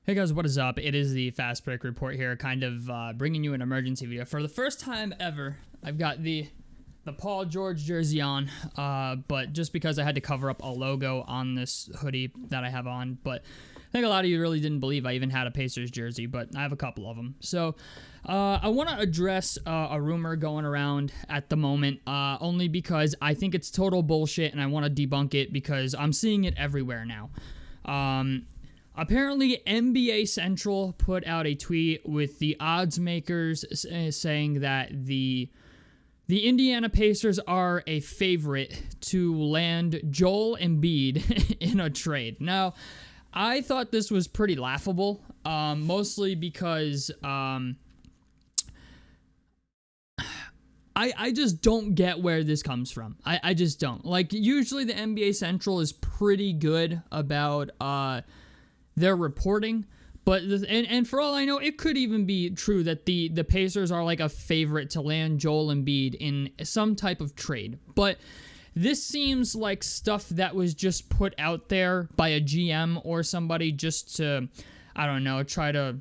Hey guys, what is up? It is the Fast Break Report here, kind of bringing you an emergency video. For the first time ever, I've got the Paul George jersey on, but just because I had to cover up a logo on this hoodie that I have on. But I think a lot of you really didn't believe I even had a Pacers jersey, but I have a couple of them. So I want to address a rumor going around at the moment, only because I think it's total bullshit and I want to debunk it because I'm seeing it everywhere now. Apparently, NBA Central put out a tweet with the odds makers saying that the Indiana Pacers are a favorite to land Joel Embiid in a trade. Now, I thought this was pretty laughable, mostly because I just don't get where this comes from. I just don't. Like, usually the NBA Central is pretty good about their reporting, but and for all I know, it could even be true that the Pacers are like a favorite to land Joel Embiid in some type of trade. But this seems like stuff that was just put out there by a GM or somebody just to, I don't know, try to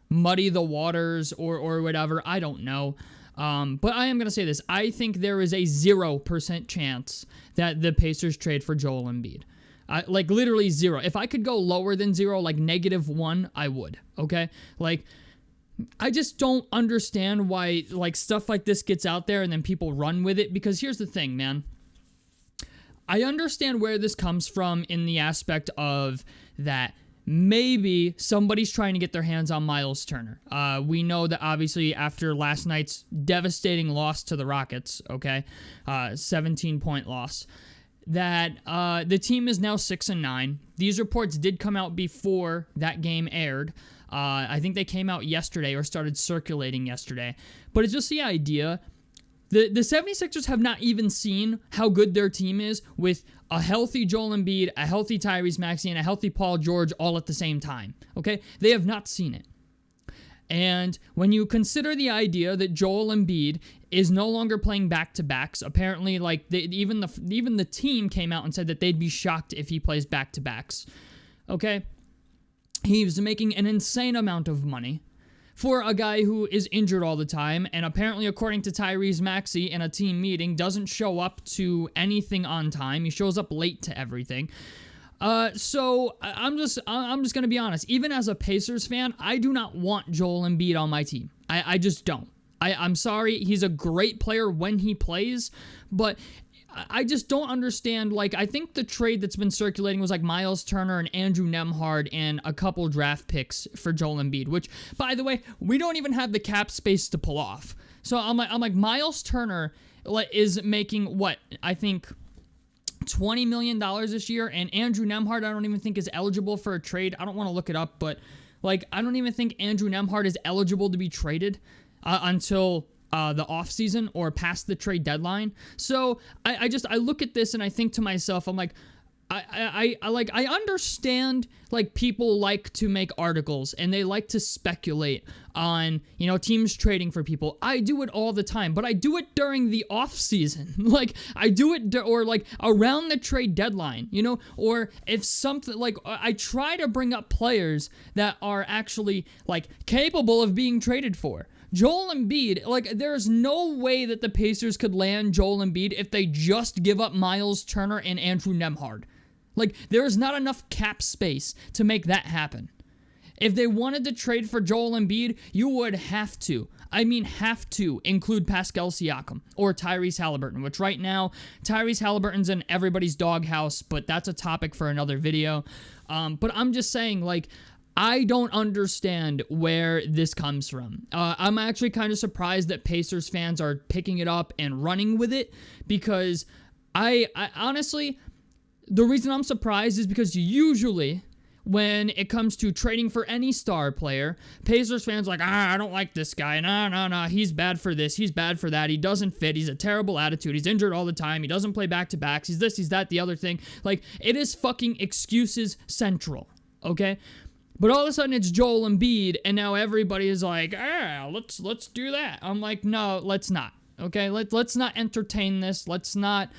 muddy the waters or whatever. I don't know. But I am going to say this. I think there is a 0% chance that the Pacers trade for Joel Embiid. Like, literally zero. If I could go lower than zero, like -1, I would, okay? Like, I just don't understand why, like, stuff like this gets out there and then people run with it, because here's the thing, man. I understand where this comes from in the aspect of that maybe somebody's trying to get their hands on Miles Turner. We know that, obviously, after last night's devastating loss to the Rockets, okay, 17-point loss, that the team is now 6-9. These reports did come out before that game aired. I think they came out yesterday or started circulating yesterday. But it's just the idea. The 76ers have not even seen how good their team is with a healthy Joel Embiid, a healthy Tyrese Maxey, and a healthy Paul George all at the same time. Okay? They have not seen it. And when you consider the idea that Joel Embiid is no longer playing back-to-backs, apparently, like, even the team came out and said that they'd be shocked if he plays back-to-backs. Okay? He's making an insane amount of money for a guy who is injured all the time, and apparently, according to Tyrese Maxey in a team meeting, doesn't show up to anything on time. He shows up late to everything. So I'm just gonna be honest. Even as a Pacers fan, I do not want Joel Embiid on my team. I just don't. I'm sorry. He's a great player when he plays, but I just don't understand. Like, I think the trade that's been circulating was like Miles Turner and Andrew Nembhard and a couple draft picks for Joel Embiid, which, by the way, we don't even have the cap space to pull off. So I'm like Miles Turner is making what I think $20 million this year, and Andrew Nembhard I don't even think is eligible for a trade. I don't want to look it up, but like, I don't even think Andrew Nembhard is eligible to be traded until the offseason or past the trade deadline. So I look at this and I think to myself, I'm like, I understand, like, people like to make articles and they like to speculate on, you know, teams trading for people. I do it all the time, but I do it during the off season. Like, I do it or like around the trade deadline, you know, or if something, like, I try to bring up players that are actually, like, capable of being traded for. Joel Embiid, like, there's no way that the Pacers could land Joel Embiid if they just give up Miles Turner and Andrew Nembhard. Like, there is not enough cap space to make that happen. If they wanted to trade for Joel Embiid, you would have to include Pascal Siakam or Tyrese Halliburton, which right now, Tyrese Halliburton's in everybody's doghouse, but that's a topic for another video. But I'm just saying, like, I don't understand where this comes from. I'm actually kind of surprised that Pacers fans are picking it up and running with it, because I honestly, the reason I'm surprised is because usually when it comes to trading for any star player, Pacers fans are like, I don't like this guy. No, he's bad for this. He's bad for that. He doesn't fit. He's a terrible attitude. He's injured all the time. He doesn't play back-to-backs. He's this, he's that, the other thing. Like, it is fucking excuses central, okay? But all of a sudden it's Joel Embiid, and now everybody is like, let's do that. I'm like, no, let's not. Okay, let's not entertain this. Let's not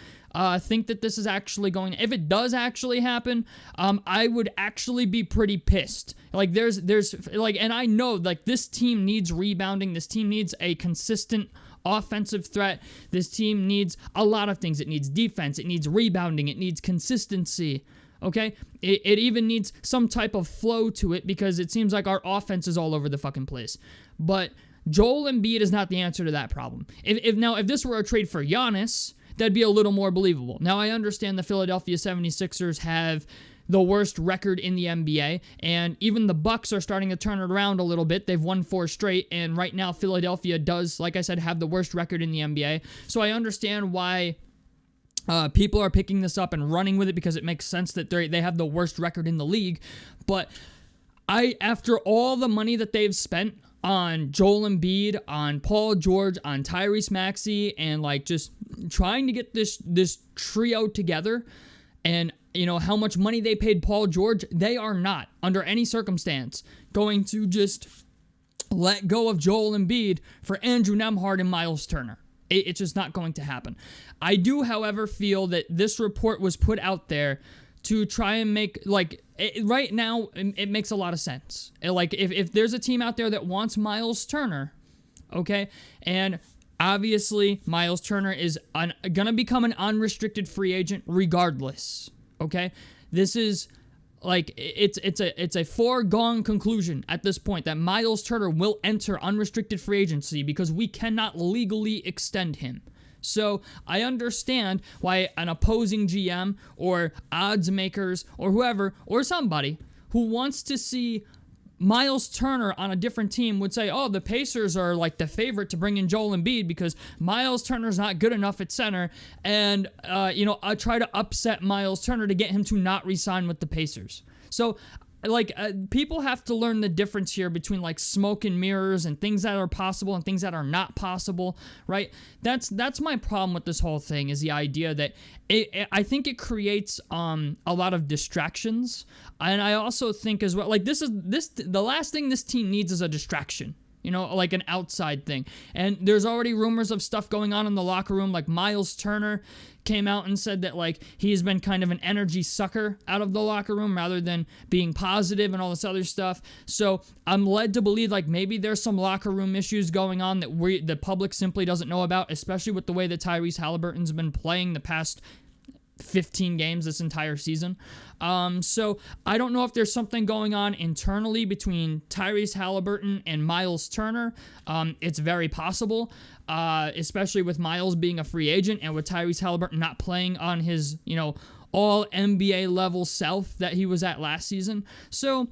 think that this is actually going. If it does actually happen, I would actually be pretty pissed. Like there's like, and I know like this team needs rebounding. This team needs a consistent offensive threat. This team needs a lot of things. It needs defense. It needs rebounding. It needs consistency. Okay? It even needs some type of flow to it because it seems like our offense is all over the fucking place. But Joel Embiid is not the answer to that problem. If this were a trade for Giannis, that'd be a little more believable. Now, I understand the Philadelphia 76ers have the worst record in the NBA, and even the Bucks are starting to turn it around a little bit. They've won 4 straight, and right now Philadelphia does, like I said, have the worst record in the NBA. So I understand why people are picking this up and running with it because it makes sense that they have the worst record in the league. But after all the money that they've spent on Joel Embiid, on Paul George, on Tyrese Maxey, and like just trying to get this trio together, and you know how much money they paid Paul George, they are not under any circumstance going to just let go of Joel Embiid for Andrew Nembhard and Miles Turner. It's just not going to happen. I do, however, feel that this report was put out there to try and make, like, right now, it makes a lot of sense. Like, if there's a team out there that wants Miles Turner, okay, and obviously Miles Turner is going to become an unrestricted free agent regardless, okay? This is, like, it's a foregone conclusion at this point that Miles Turner will enter unrestricted free agency because we cannot legally extend him. So I understand why an opposing GM or odds makers or whoever or somebody who wants to see Miles Turner on a different team would say, oh, the Pacers are like the favorite to bring in Joel Embiid because Miles Turner's not good enough at center, and I try to upset Miles Turner to get him to not re-sign with the Pacers. So like people have to learn the difference here between like smoke and mirrors and things that are possible and things that are not possible, right? That's my problem with this whole thing, is the idea that I think it creates a lot of distractions, and I also think as well, like the last thing this team needs is a distraction. You know, like an outside thing. And there's already rumors of stuff going on in the locker room. Like Miles Turner came out and said that like he's been kind of an energy sucker out of the locker room rather than being positive and all this other stuff. So I'm led to believe like maybe there's some locker room issues going on that the public simply doesn't know about, especially with the way that Tyrese Halliburton's been playing the past 15 games this entire season. So I don't know if there's something going on internally between Tyrese Halliburton and Miles Turner. It's very possible, especially with Miles being a free agent and with Tyrese Halliburton not playing on his, all NBA level self that he was at last season. So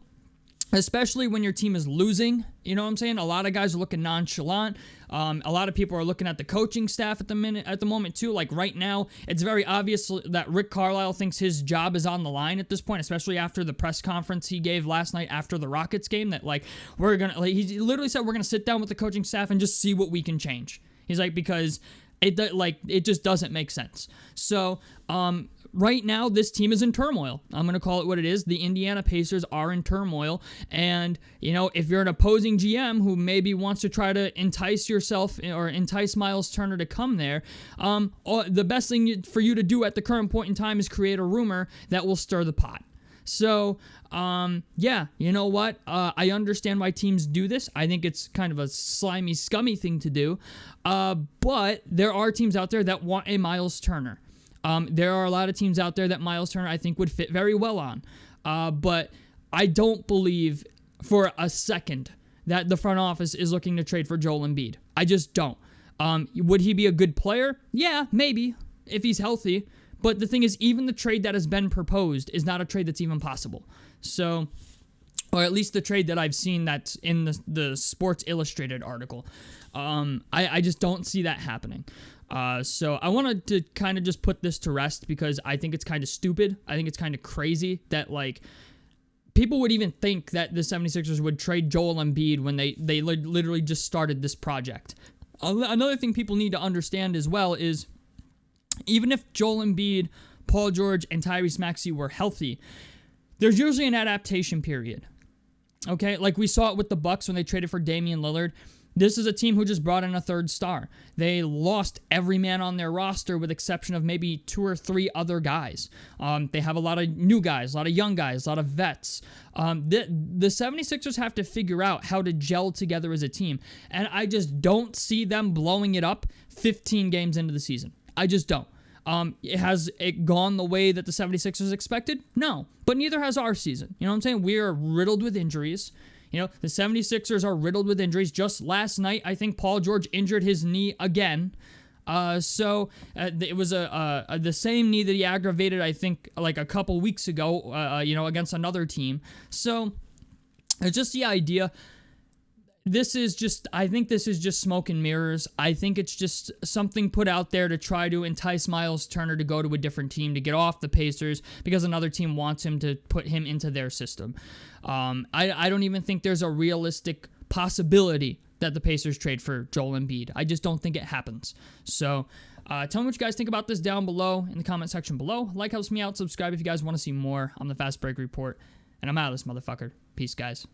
especially when your team is losing, you know what I'm saying? A lot of guys are looking nonchalant. A lot of people are looking at the coaching staff at the moment too. Like right now, it's very obvious that Rick Carlisle thinks his job is on the line at this point, especially after the press conference he gave last night after the Rockets game. That like he literally said we're gonna sit down with the coaching staff and just see what we can change. He's like, because it just doesn't make sense. So right now, this team is in turmoil. I'm going to call it what it is. The Indiana Pacers are in turmoil. And, if you're an opposing GM who maybe wants to try to entice yourself or entice Miles Turner to come there, the best thing for you to do at the current point in time is create a rumor that will stir the pot. So, yeah, you know what? I understand why teams do this. I think it's kind of a slimy, scummy thing to do. But there are teams out there that want a Miles Turner. There are a lot of teams out there that Miles Turner I think would fit very well on. But I don't believe for a second that the front office is looking to trade for Joel Embiid. I just don't. Would he be a good player? Yeah, maybe, if he's healthy. But the thing is, even the trade that has been proposed is not a trade that's even possible. So, or at least the trade that I've seen that's in the Sports Illustrated article. I just don't see that happening. So I wanted to kind of just put this to rest because I think it's kind of stupid. I think it's kind of crazy that, like, people would even think that the 76ers would trade Joel Embiid when they literally just started this project. Another thing people need to understand as well is even if Joel Embiid, Paul George, and Tyrese Maxey were healthy, there's usually an adaptation period. Okay? Like we saw it with the Bucks when they traded for Damian Lillard. This is a team who just brought in a third star. They lost every man on their roster with exception of maybe 2 or 3 other guys. They have a lot of new guys, a lot of young guys, a lot of vets. The 76ers have to figure out how to gel together as a team, and I just don't see them blowing it up 15 games into the season. I just don't. Has it gone the way that the 76ers expected? No, but neither has our season. You know what I'm saying? We are riddled with injuries. You know, the 76ers are riddled with injuries. Just last night, I think Paul George injured his knee again. It was the same knee that he aggravated, I think, like a couple weeks ago, against another team. So it's just the idea. I think this is just smoke and mirrors. I think it's just something put out there to try to entice Miles Turner to go to a different team, to get off the Pacers, because another team wants him to put him into their system. I don't even think there's a realistic possibility that the Pacers trade for Joel Embiid. I just don't think it happens. So tell me what you guys think about this down below in the comment section below. Like helps me out. Subscribe if you guys want to see more on the Fast Break Report. And I'm out of this motherfucker. Peace, guys.